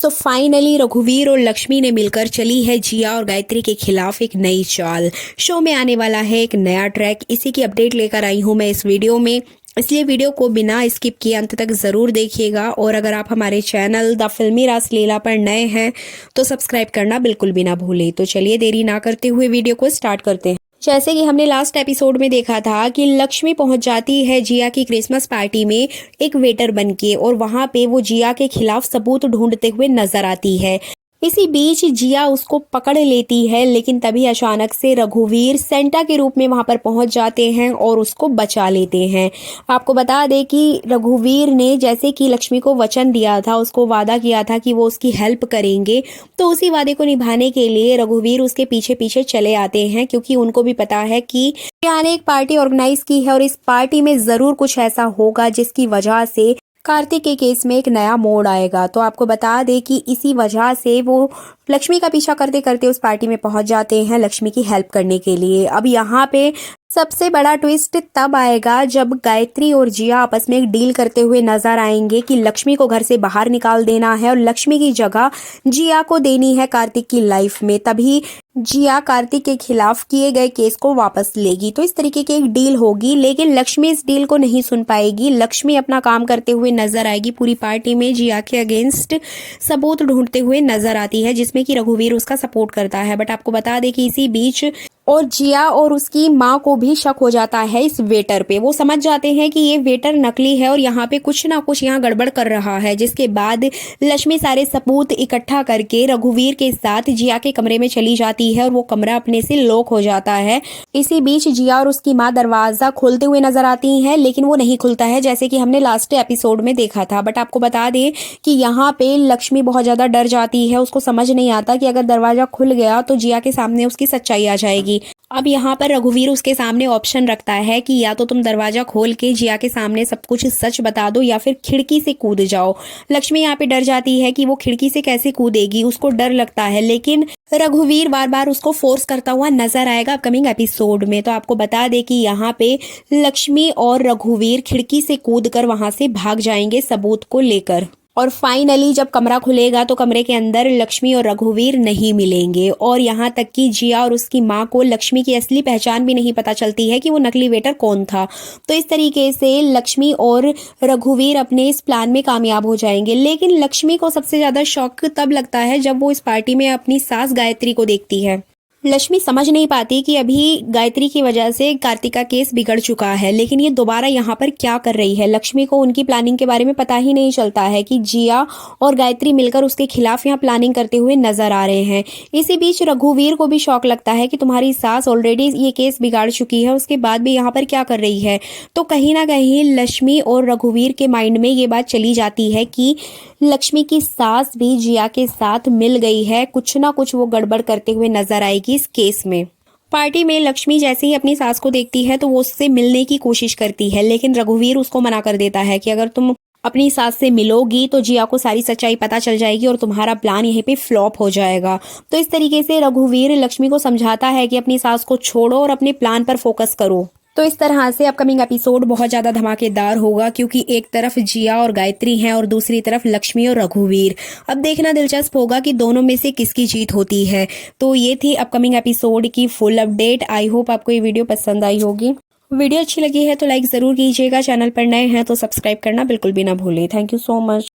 तो फाइनली रघुवीर और लक्ष्मी ने मिलकर चली है जिया और गायत्री के खिलाफ एक नई चाल। शो में आने वाला है एक नया ट्रैक, इसी की अपडेट लेकर आई हूं मैं इस वीडियो में। इसलिए वीडियो को बिना स्किप किए अंत तक ज़रूर देखिएगा। और अगर आप हमारे चैनल द फिल्मी रासलीला पर नए हैं तो सब्सक्राइब करना बिल्कुल भी ना भूलें। तो चलिए देरी ना करते हुए वीडियो को स्टार्ट करते हैं। जैसे कि हमने लास्ट एपिसोड में देखा था कि लक्ष्मी पहुंच जाती है जिया की क्रिसमस पार्टी में एक वेटर बनके, और वहां पे वो जिया के खिलाफ सबूत ढूंढते हुए नजर आती है। इसी बीच जिया उसको पकड़ लेती है, लेकिन तभी अचानक से रघुवीर सेंटा के रूप में वहां पर पहुंच जाते हैं और उसको बचा लेते हैं। आपको बता दें कि रघुवीर ने जैसे कि लक्ष्मी को वचन दिया था, उसको वादा किया था कि वो उसकी हेल्प करेंगे, तो उसी वादे को निभाने के लिए रघुवीर उसके पीछे पीछे चले आते हैं, क्योंकि उनको भी पता है कि जिया ने एक पार्टी ऑर्गेनाइज की है और इस पार्टी में जरूर कुछ ऐसा होगा जिसकी वजह से कार्तिक के केस में एक नया मोड़ आएगा। तो आपको बता दें कि इसी वजह से वो लक्ष्मी का पीछा करते करते उस पार्टी में पहुंच जाते हैं लक्ष्मी की हेल्प करने के लिए। अब यहाँ पे सबसे बड़ा ट्विस्ट तब आएगा जब गायत्री और जिया आपस में एक डील करते हुए नजर आएंगे कि लक्ष्मी को घर से बाहर निकाल देना है और लक्ष्मी की जगह जिया को देनी है कार्तिक की लाइफ में। तभी जिया कार्तिक के खिलाफ किए गए केस को वापस लेगी। तो इस तरीके की एक डील होगी, लेकिन लक्ष्मी इस डील को नहीं सुन पाएगी। लक्ष्मी अपना काम करते हुए नजर आएगी पूरी पार्टी में, जिया के अगेंस्ट सबूत ढूंढते हुए नजर आती है, जिसमें कि रघुवीर उसका सपोर्ट करता है। बट आपको बता दें कि इसी बीच और जिया और उसकी माँ को भी शक हो जाता है इस वेटर पे। वो समझ जाते हैं कि ये वेटर नकली है और यहाँ पे कुछ ना कुछ यहाँ गड़बड़ कर रहा है। जिसके बाद लक्ष्मी सारे सबूत इकट्ठा करके रघुवीर के साथ जिया के कमरे में चली जाती है और वो कमरा अपने से लॉक हो जाता है। इसी बीच जिया और उसकी माँ दरवाजा खोलते हुए नजर आती है, लेकिन वो नहीं खुलता है, जैसे कि हमने लास्ट एपिसोड में देखा था। बट आपको बता दें कि यहाँ पे लक्ष्मी बहुत ज्यादा डर जाती है। उसको समझ नहीं आता कि अगर दरवाजा खुल गया तो जिया के सामने उसकी सच्चाई आ जाएगी। अब यहाँ पर रघुवीर उसके सामने ऑप्शन रखता है कि या तो तुम दरवाजा खोल के जिया के सामने सब कुछ सच बता दो, या फिर खिड़की से कूद जाओ। लक्ष्मी यहाँ पे डर जाती है कि वो खिड़की से कैसे कूदेगी, उसको डर लगता है, लेकिन रघुवीर बार बार उसको फोर्स करता हुआ नजर आएगा अपकमिंग एपिसोड में। तो आपको बता दें कि यहाँ पे लक्ष्मी और रघुवीर खिड़की से कूद कर वहां से भाग जाएंगे सबूत को लेकर। और फाइनली जब कमरा खुलेगा तो कमरे के अंदर लक्ष्मी और रघुवीर नहीं मिलेंगे, और यहाँ तक कि जिया और उसकी माँ को लक्ष्मी की असली पहचान भी नहीं पता चलती है कि वो नकली वेटर कौन था। तो इस तरीके से लक्ष्मी और रघुवीर अपने इस प्लान में कामयाब हो जाएंगे। लेकिन लक्ष्मी को सबसे ज्यादा शौक तब लगता है जब वो इस पार्टी में अपनी सास गायत्री को देखती है। लक्ष्मी समझ नहीं पाती कि अभी गायत्री की वजह से कार्तिक का केस बिगड़ चुका है, लेकिन ये दोबारा यहाँ पर क्या कर रही है। लक्ष्मी को उनकी प्लानिंग के बारे में पता ही नहीं चलता है कि जिया और गायत्री मिलकर उसके खिलाफ यहाँ प्लानिंग करते हुए नजर आ रहे हैं। इसी बीच रघुवीर को भी शौक लगता है कि तुम्हारी सास ऑलरेडी ये केस बिगाड़ चुकी है, उसके बाद भी यहाँ पर क्या कर रही है। तो कहीं ना कहीं लक्ष्मी और रघुवीर के माइंड में ये बात चली जाती है कि लक्ष्मी की सास भी जिया के साथ मिल गई है, कुछ ना कुछ वो गड़बड़ करते हुए नजर आएगी इस केस में। पार्टी में लक्ष्मी जैसे ही अपनी सास को देखती है तो वो उससे मिलने की कोशिश करती है, लेकिन रघुवीर उसको मना कर देता है कि अगर तुम अपनी सास से मिलोगी तो जिया को सारी सच्चाई पता चल जाएगी और तुम्हारा प्लान यहीं पे फ्लॉप हो जाएगा। तो इस तरीके से रघुवीर लक्ष्मी को समझाता है कि अपनी सास को छोड़ो और अपने प्लान पर फोकस करो। तो इस तरह से अपकमिंग एपिसोड बहुत ज़्यादा धमाकेदार होगा, क्योंकि एक तरफ जिया और गायत्री हैं और दूसरी तरफ लक्ष्मी और रघुवीर। अब देखना दिलचस्प होगा कि दोनों में से किसकी जीत होती है। तो ये थी अपकमिंग एपिसोड की फुल अपडेट। आई होप आपको ये वीडियो पसंद आई होगी। वीडियो अच्छी लगी है तो लाइक ज़रूर कीजिएगा। चैनल पर नए हैं तो सब्सक्राइब करना बिल्कुल भी ना भूलें। Thank you so much.